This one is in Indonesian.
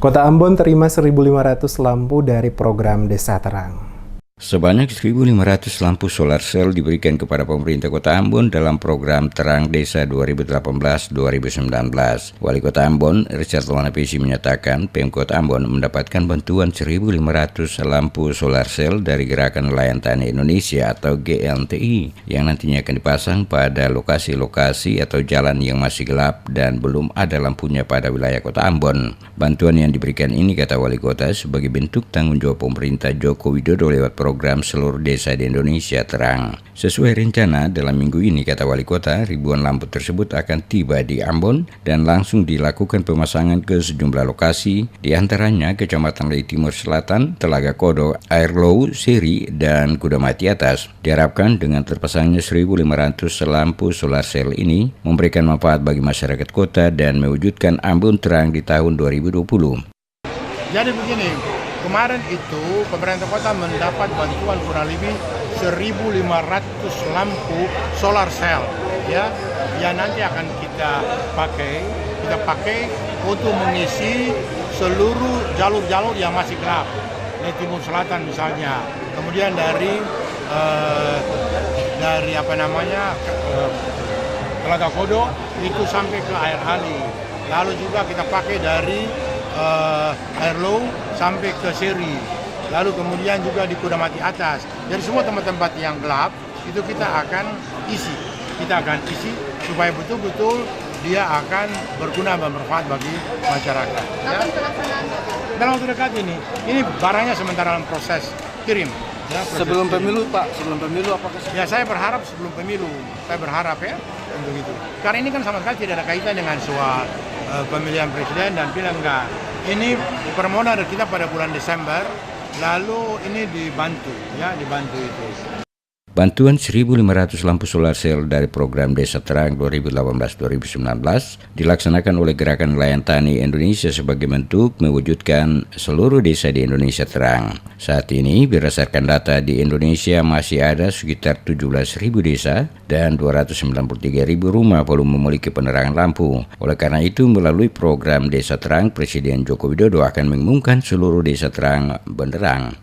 Kota Ambon terima 1.500 lampu dari program Desa Terang. Sebanyak 1.500 lampu solar cell diberikan kepada pemerintah Kota Ambon dalam program Terang Desa 2018-2019. Wali Kota Ambon, Richard Lonapesi menyatakan Pemkot Ambon mendapatkan bantuan 1.500 lampu solar cell dari Gerakan Nelayan Tani Indonesia atau GNTI yang nantinya akan dipasang pada lokasi-lokasi atau jalan yang masih gelap dan belum ada lampunya pada wilayah Kota Ambon. Bantuan yang diberikan ini, kata Wali Kota, sebagai bentuk tanggung jawab pemerintah Joko Widodo lewat program seluruh desa di Indonesia Terang. Sesuai rencana, dalam minggu ini, kata Wali Kota, ribuan lampu tersebut akan tiba di Ambon dan langsung dilakukan pemasangan ke sejumlah lokasi, diantaranya Kecamatan Lei Timur Selatan, Telaga Kodo, Air Low, Seri, dan Kudamati Atas. Diharapkan dengan terpasangnya 1.500 lampu solar cell ini memberikan manfaat bagi masyarakat kota dan mewujudkan Ambon terang di tahun 2020. Jadi begini, kemarin itu pemerintah kota mendapat bantuan kurang lebih 1.500 lampu solar cell, ya, yang nanti akan kita pakai untuk mengisi seluruh jalur-jalur yang masih gelap, di Timur Selatan misalnya, kemudian dari Telaga Kodo itu sampai ke Air Ali, lalu juga kita pakai dari Air Low sampai ke Seri, lalu kemudian juga di Kudamati Atas. Dari semua tempat-tempat yang gelap itu kita akan isi supaya betul-betul dia akan berguna dan bermanfaat bagi masyarakat. Ya. Dalam waktu dekat ini barangnya sementara dalam proses kirim. Ya, sebelum pemilu, Pak, apakah? Ya, saya berharap sebelum pemilu, ya untuk itu. Karena ini kan sama sekali tidak ada kaitan dengan soal pemilihan presiden dan pilihan enggak. Ini permohonan dari kita pada bulan Desember, lalu ini dibantu itu. Bantuan 1.500 lampu solar cell dari program Desa Terang 2018-2019 dilaksanakan oleh Gerakan Nelayan Tani Indonesia sebagai bentuk mewujudkan seluruh desa di Indonesia terang. Saat ini berdasarkan data di Indonesia masih ada sekitar 17.000 desa dan 293.000 rumah belum memiliki penerangan lampu. Oleh karena itu, melalui program Desa Terang, Presiden Joko Widodo akan mengumumkan seluruh desa terang benderang.